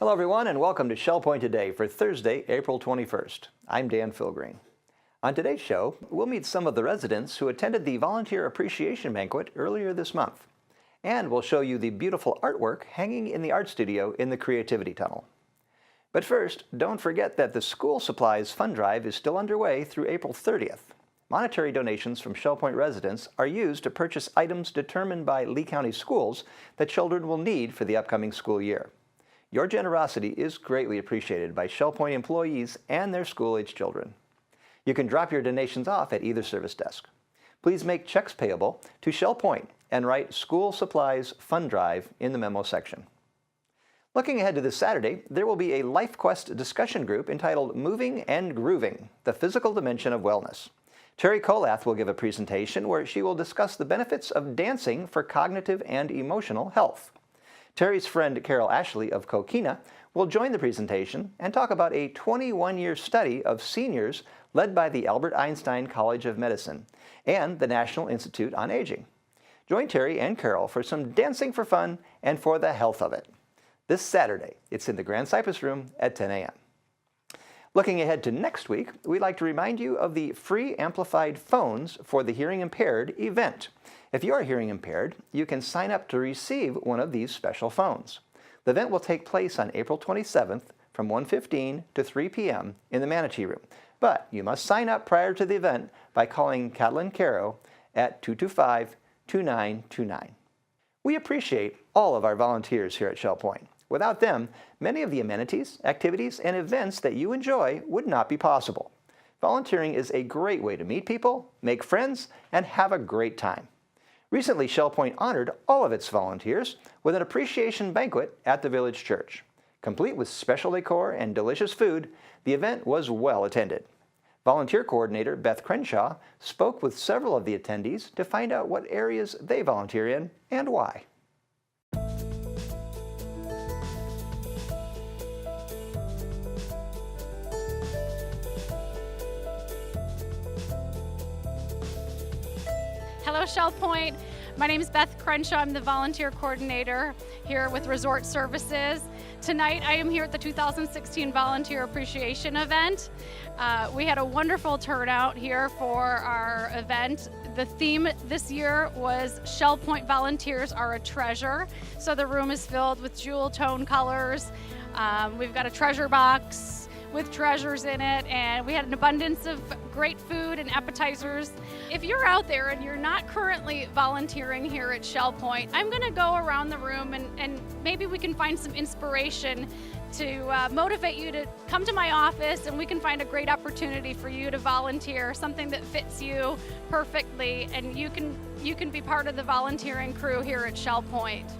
Hello everyone and welcome to Shell Point Today for Thursday, April 21st. I'm Dan Philgreen. On today's show, we'll meet some of the residents who attended the Volunteer Appreciation Banquet earlier this month. And we'll show you the beautiful artwork hanging in the art studio in the Creativity Tunnel. But first, don't forget that the School Supplies Fund Drive is still underway through April 30th. Monetary donations from Shell Point residents are used to purchase items determined by Lee County schools that children will need for the upcoming school year. Your generosity is greatly appreciated by Shell Point employees and their school-age children. You can drop your donations off at either service desk. Please make checks payable to Shell Point and write School Supplies Fund Drive in the memo section. Looking ahead to this Saturday, there will be a Life Quest discussion group entitled Moving and Grooving, the Physical Dimension of Wellness. Terry Kolath will give a presentation where she will discuss the benefits of dancing for cognitive and emotional health. Terry's friend Carol Ashley of Coquina will join the presentation and talk about a 21-year study of seniors led by the Albert Einstein College of Medicine and the National Institute on Aging. Join Terry and Carol for some dancing for fun and for the health of it. This Saturday, it's in the Grand Cypress Room at 10 a.m. Looking ahead to next week, we'd like to remind you of the free amplified phones for the Hearing Impaired event. If you are hearing impaired, you can sign up to receive one of these special phones. The event will take place on April 27th from 1:15 to 3 p.m. in the Manatee Room. But you must sign up prior to the event by calling Catalin Caro at 225-2929. We appreciate all of our volunteers here at Shell Point. Without them, many of the amenities, activities, and events that you enjoy would not be possible. Volunteering is a great way to meet people, make friends, and have a great time. Recently, Shell Point honored all of its volunteers with an appreciation banquet at the Village Church. Complete with special decor and delicious food, the event was well attended. Volunteer coordinator Beth Crenshaw spoke with several of the attendees to find out what areas they volunteer in and why. Hello, Shell Point. My name is Beth Crenshaw. I'm the volunteer coordinator here with Resort Services. Tonight, I am here at the 2016 Volunteer Appreciation event. We had a wonderful turnout here for our event. The theme this year was Shell Point volunteers are a treasure. So the room is filled with jewel tone colors. We've got a treasure box with treasures in it, and we had an abundance of great food and appetizers. If you're out there and you're not currently volunteering here at Shell Point, I'm gonna go around the room and maybe we can find some inspiration to motivate you to come to my office, and we can find a great opportunity for you to volunteer, something that fits you perfectly, and you can be part of the volunteering crew here at Shell Point.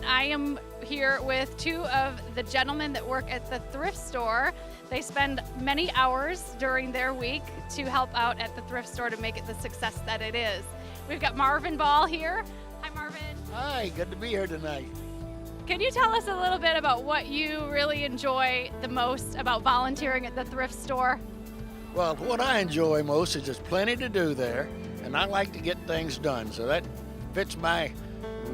I am here with two of the gentlemen that work at the thrift store. They spend many hours during their week to help out at the thrift store to make it the success that it is. We've got Marvin Ball here. Hi, Marvin. Hi, good to be here tonight. Can you tell us a little bit about what you really enjoy the most about volunteering at the thrift store? Well, what I enjoy most is there's plenty to do there, and I like to get things done, so that fits my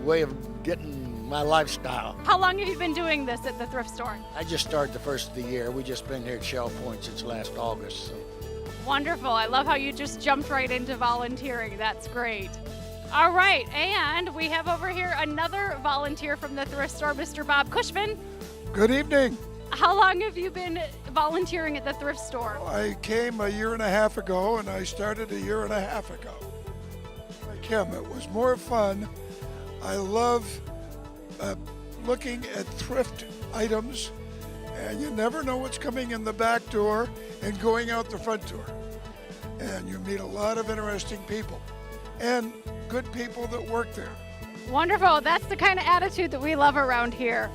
way of getting my lifestyle. How long have you been doing this at the thrift store? I just started the first of the year. We've just been here at Shell Point since last August. So. Wonderful. I love how you just jumped right into volunteering. That's great. All right, and we have over here another volunteer from the thrift store, Mr. Bob Cushman. Good evening. How long have you been volunteering at the thrift store? I came a year and a half ago, and I started a year and a half ago. Kim, it was more fun. I love looking at thrift items, and you never know what's coming in the back door and going out the front door. And you meet a lot of interesting people and good people that work there. Wonderful. That's the kind of attitude that we love around here.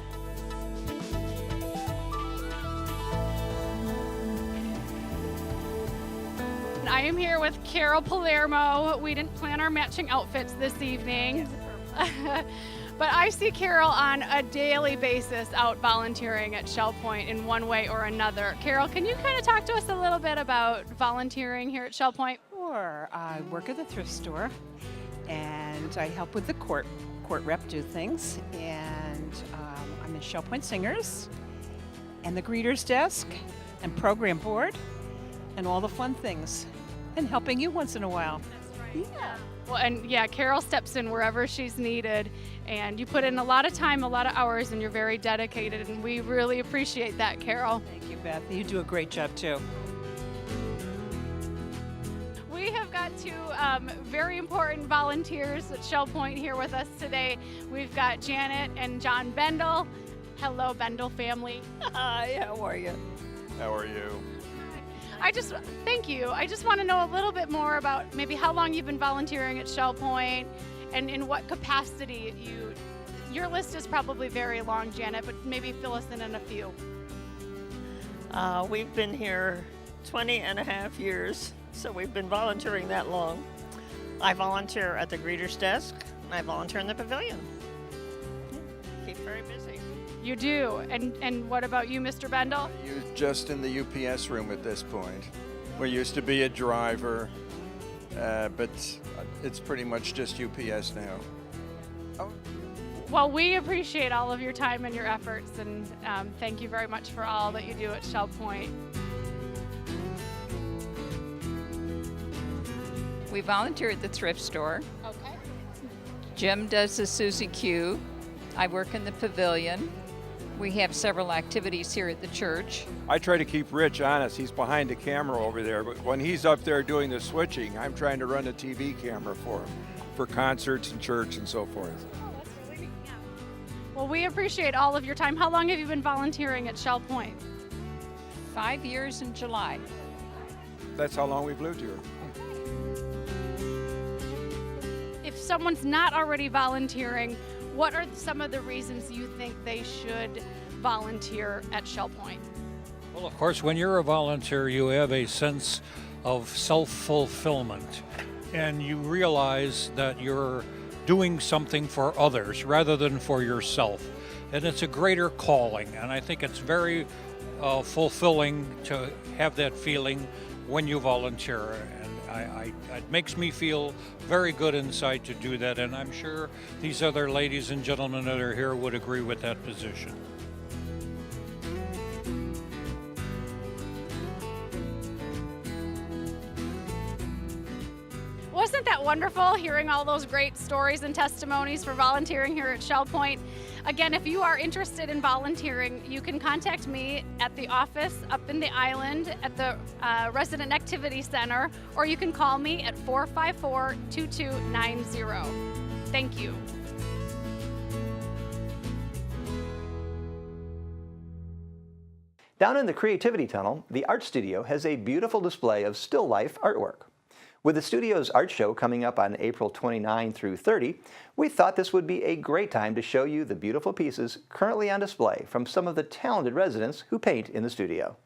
I am here with Carol Palermo. We didn't plan our matching outfits this evening. But I see Carol on a daily basis out volunteering at Shell Point in one way or another. Carol, can you kind of talk to us a little bit about volunteering here at Shell Point? Sure. I work at the thrift store, and I help with the court rep do things, and I'm in Shell Point Singers, and the greeters desk, and program board, and all the fun things, and helping you once in a while. Yeah. Well, and yeah, Carol steps in wherever she's needed, and you put in a lot of time, a lot of hours, and you're very dedicated, and we really appreciate that, Carol. Thank you, Beth. You do a great job too. We have got two very important volunteers at Shell Point here with us today. We've got Janet and John Bendel. Hello, Bendel family. Hi, how are you? How are you? Thank you. I just want to know a little bit more about maybe how long you've been volunteering at Shell Point and in what capacity your list is probably very long, Janet, but maybe fill us in on a few. We've been here 20 and a half years, so we've been volunteering that long. I volunteer at the greeter's desk, and I volunteer in the pavilion. Keep very busy. You do. And what about you, Mr. Bendel? You're just in the UPS room at this point. We used to be a driver, but it's pretty much just UPS now. Oh. Well, we appreciate all of your time and your efforts, and thank you very much for all that you do at Shell Point. We volunteer at the thrift store. Okay. Jim does the Susie Q. I work in the pavilion. We have several activities here at the church. I try to keep Rich honest. He's behind the camera over there, but when he's up there doing the switching, I'm trying to run the TV camera for him, for concerts and church and so forth. Oh, that's really neat. Yeah. Well, we appreciate all of your time. How long have you been volunteering at Shell Point? 5 years in July. That's how long we've lived here. If someone's not already volunteering, what are some of the reasons you think they should volunteer at Shell Point? Well, of course, when you're a volunteer, you have a sense of self-fulfillment, and you realize that you're doing something for others rather than for yourself. And it's a greater calling, and I think it's very fulfilling to have that feeling when you volunteer. And it makes me feel very good inside to do that, and I'm sure these other ladies and gentlemen that are here would agree with that position. Wasn't that wonderful hearing all those great stories and testimonies for volunteering here at Shell Point? Again, if you are interested in volunteering, you can contact me at the office up in the island at the Resident Activity Center, or you can call me at 454-2290. Thank you. Down in the Creativity Tunnel, the Art Studio has a beautiful display of still life artwork. With the studio's art show coming up on April 29 through 30, we thought this would be a great time to show you the beautiful pieces currently on display from some of the talented residents who paint in the studio.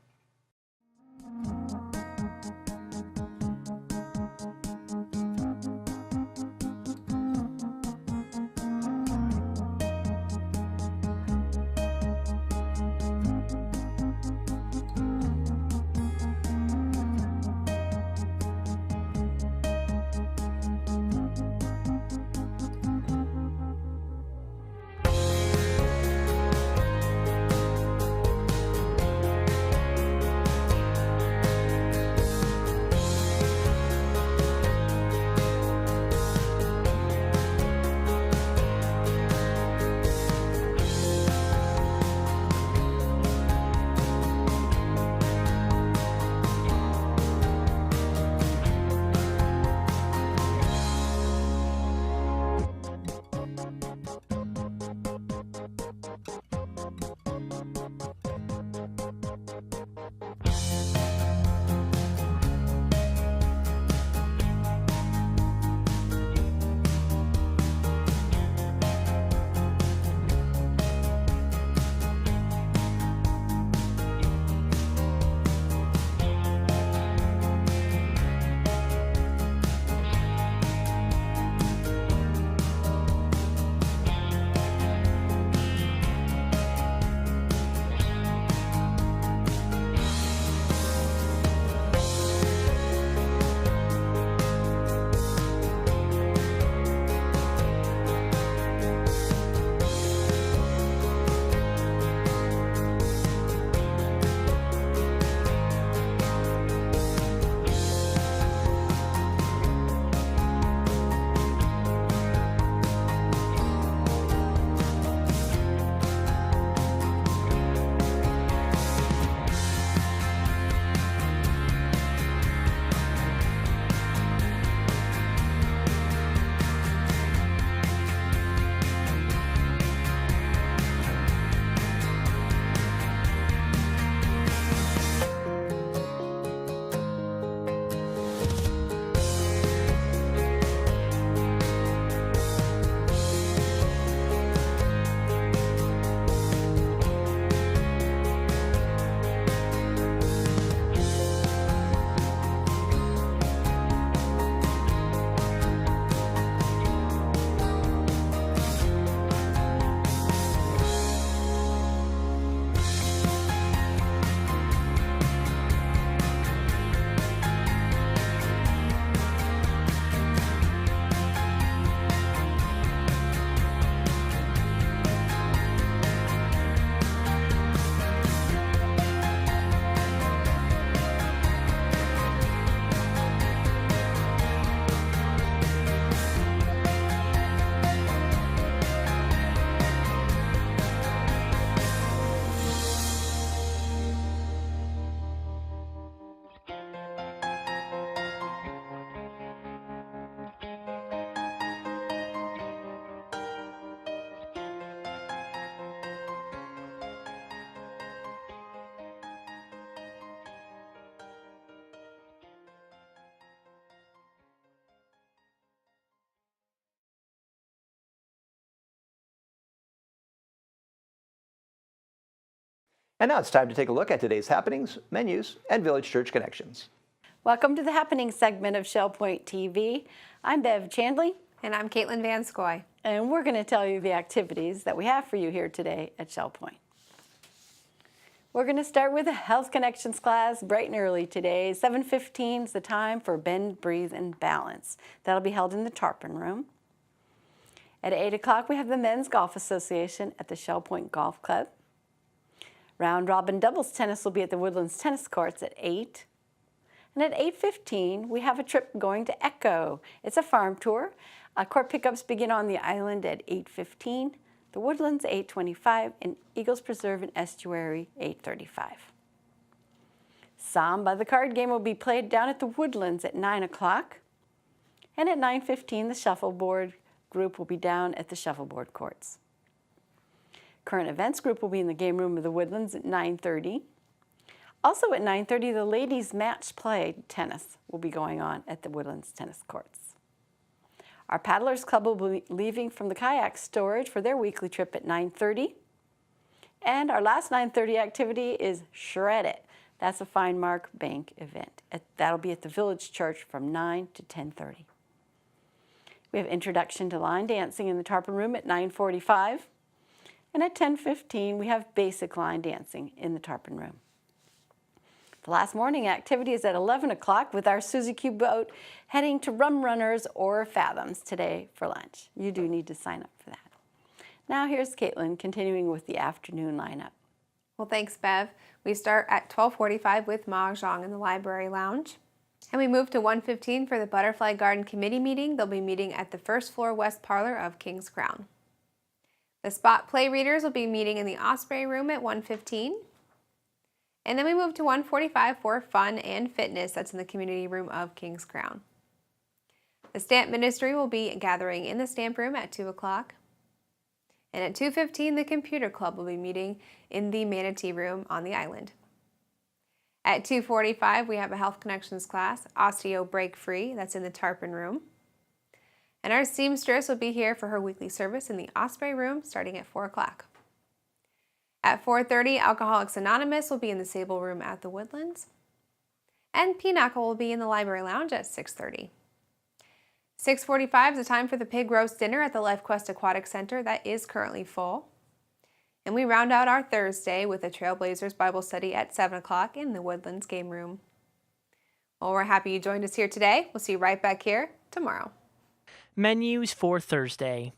And now it's time to take a look at today's happenings, menus, and Village Church connections. Welcome to the Happening segment of Shell Point TV. I'm Bev Chandley. And I'm Caitlin Van Scoy. And we're going to tell you the activities that we have for you here today at Shell Point. We're going to start with a Health Connections class bright and early today. 7:15 is the time for Bend, Breathe, and Balance. That'll be held in the Tarpon Room. At 8 o'clock, we have the Men's Golf Association at the Shell Point Golf Club. Round Robin Doubles Tennis will be at the Woodlands Tennis Courts at 8. And at 8:15, we have a trip going to Echo. It's a farm tour. Court pickups begin on the island at 8:15, the Woodlands 8:25, and Eagles Preserve and Estuary 8:35. Samba, the card game, will be played down at the Woodlands at 9 o'clock. And at 9:15, the shuffleboard group will be down at the shuffleboard courts. Current events group will be in the game room of the Woodlands at 9:30. Also at 9:30, the ladies match play tennis will be going on at the Woodlands tennis courts. Our Paddlers Club will be leaving from the kayak storage for their weekly trip at 9:30. And our last 9:30 activity is Shred It. That's a Fine Mark Bank event. That'll be at the Village Church from 9 to 10:30. We have Introduction to Line Dancing in the Tarpon Room at 9:45. And at 10:15, we have Basic Line Dancing in the Tarpon Room. The last morning activity is at 11 o'clock with our Suzy Q boat heading to Rum Runners or Fathoms today for lunch. You do need to sign up for that. Now here's Caitlin continuing with the afternoon lineup. Well, thanks, Bev. We start at 12:45 with Mahjong in the Library Lounge. And we move to 1:15 for the Butterfly Garden Committee meeting. They'll be meeting at the first floor west parlor of King's Crown. The Spot Play Readers will be meeting in the Osprey Room at 1:15. And then we move to 1:45 for Fun and Fitness. That's in the Community Room of King's Crown. The Stamp Ministry will be gathering in the Stamp Room at 2 o'clock. And at 2:15, the Computer Club will be meeting in the Manatee Room on the island. At 2:45, we have a Health Connections class, Osteo Break Free. That's in the Tarpon Room. And our seamstress will be here for her weekly service in the Osprey Room starting at 4 o'clock. At 4:30, Alcoholics Anonymous will be in the Sable Room at the Woodlands. And Pinochle will be in the Library Lounge at 6:30. 6:45 is the time for the pig roast dinner at the LifeQuest Aquatic Center. That is currently full. And we round out our Thursday with the Trailblazers Bible Study at 7 o'clock in the Woodlands Game Room. Well, we're happy you joined us here today. We'll see you right back here tomorrow. Menus for Thursday.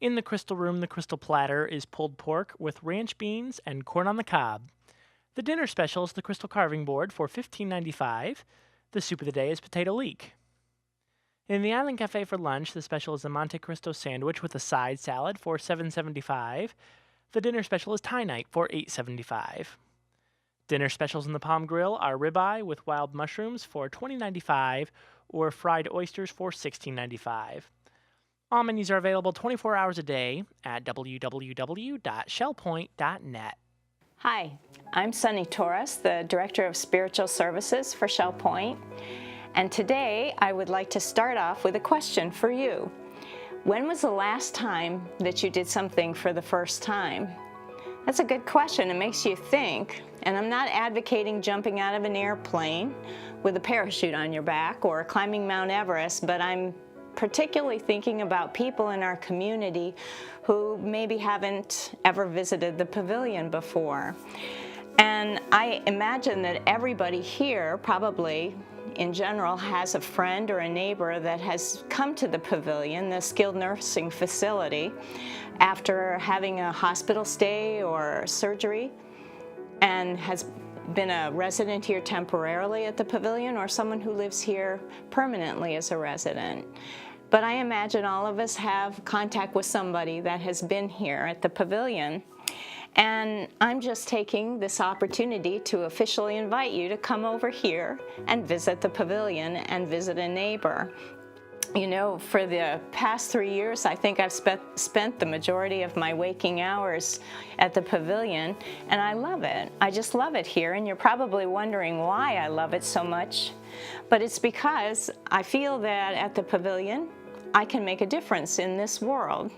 In the Crystal Room, the Crystal Platter is pulled pork with ranch beans and corn on the cob. The dinner special is the Crystal Carving Board for $15.95. The soup of the day is potato leek. In the Island Cafe for lunch, the special is a Monte Cristo sandwich with a side salad for $7.75. The dinner special is Thai night for $8.75. Dinner specials in the Palm Grill are ribeye with wild mushrooms for $20.95 or fried oysters for $16.95. All menus are available 24 hours a day at www.shellpoint.net. Hi, I'm Sunny Torres, the Director of Spiritual Services for Shell Point. And today I would like to start off with a question for you. When was the last time that you did something for the first time? That's a good question. It makes you think. And I'm not advocating jumping out of an airplane with a parachute on your back or climbing Mount Everest, but I'm particularly thinking about people in our community who maybe haven't ever visited the Pavilion before. And I imagine that everybody here probably in general has a friend or a neighbor that has come to the Pavilion, the skilled nursing facility, after having a hospital stay or surgery, and has been a resident here temporarily at the Pavilion, or someone who lives here permanently as a resident. But I imagine all of us have contact with somebody that has been here at the Pavilion. And I'm just taking this opportunity to officially invite you to come over here and visit the Pavilion and visit a neighbor. You know, for the past 3 years, I think I've spent the majority of my waking hours at the Pavilion, and I love it. I just love it here, and you're probably wondering why I love it so much. But it's because I feel that at the Pavilion, I can make a difference in this world.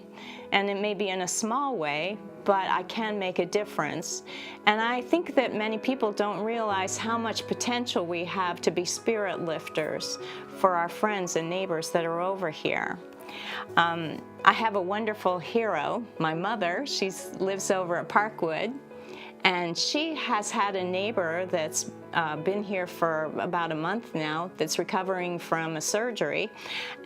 And it may be in a small way, but I can make a difference. And I think that many people don't realize how much potential we have to be spirit lifters for our friends and neighbors that are over here. I have a wonderful hero, my mother. She lives over at Parkwood, and she has had a neighbor that's been here for about a month now that's recovering from a surgery.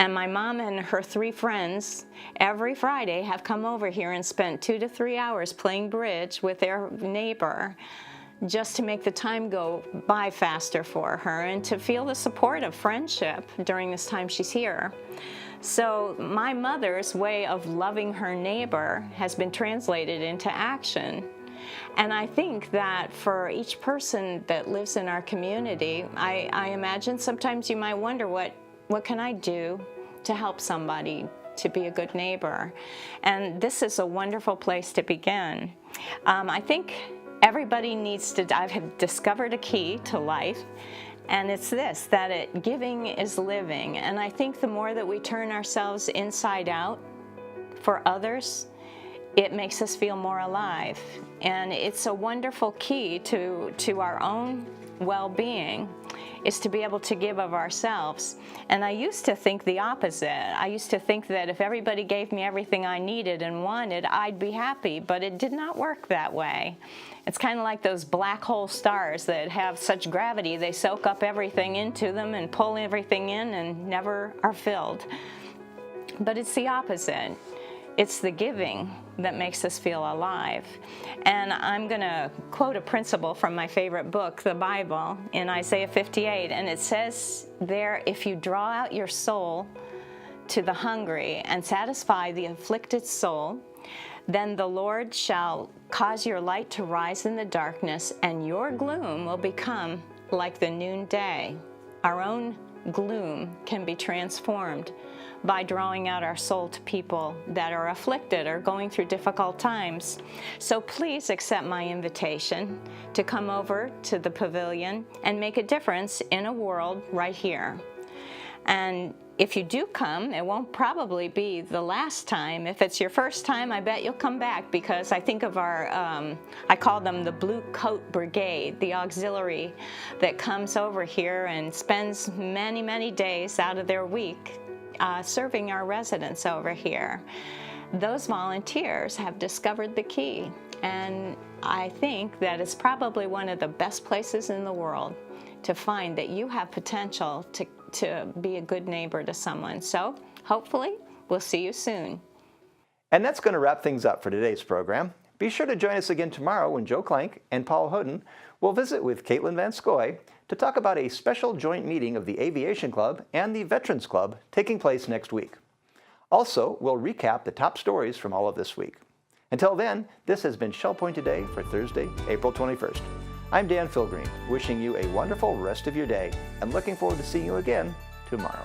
And my mom and her 3 friends every Friday have come over here and spent 2 to 3 hours playing bridge with their neighbor, just to make the time go by faster for her and to feel the support of friendship during this time she's here. So my mother's way of loving her neighbor has been translated into action. And I think that for each person that lives in our community, I imagine sometimes you might wonder, what can I do to help somebody to be a good neighbor? And this is a wonderful place to begin. I think everybody needs to, I've discovered a key to life, and it's this, that giving is living. And I think the more that we turn ourselves inside out for others, it makes us feel more alive. And it's a wonderful key to our own well-being, is to be able to give of ourselves. And I used to think the opposite. I used to think that if everybody gave me everything I needed and wanted, I'd be happy, but it did not work that way. It's kind of like those black hole stars that have such gravity, they soak up everything into them and pull everything in and never are filled. But it's the opposite. It's the giving that makes us feel alive. And I'm going to quote a principle from my favorite book, the Bible, in Isaiah 58, and it says there, if you draw out your soul to the hungry and satisfy the afflicted soul, then the Lord shall cause your light to rise in the darkness, and your gloom will become like the noonday. Our own gloom can be transformed by drawing out our soul to people that are afflicted or going through difficult times. So please accept my invitation to come over to the Pavilion and make a difference in a world right here. And if you do come, it won't probably be the last time. If it's your first time, I bet you'll come back, because I think of our, I call them the Blue Coat Brigade, the auxiliary that comes over here and spends many, many days out of their week serving our residents over here. Those volunteers have discovered the key, and I think that it's probably one of the best places in the world to find that you have potential to be a good neighbor to someone. So hopefully we'll see you soon. And that's going to wrap things up for today's program. Be sure to join us again tomorrow when Joe Clank and Paul Hoden will visit with Caitlin Van Scoy to talk about a special joint meeting of the Aviation Club and the Veterans Club taking place next week. Also, we'll recap the top stories from all of this week. Until then, this has been Shell Point Today for Thursday, April 21st. I'm Dan Filgreen, wishing you a wonderful rest of your day and looking forward to seeing you again tomorrow.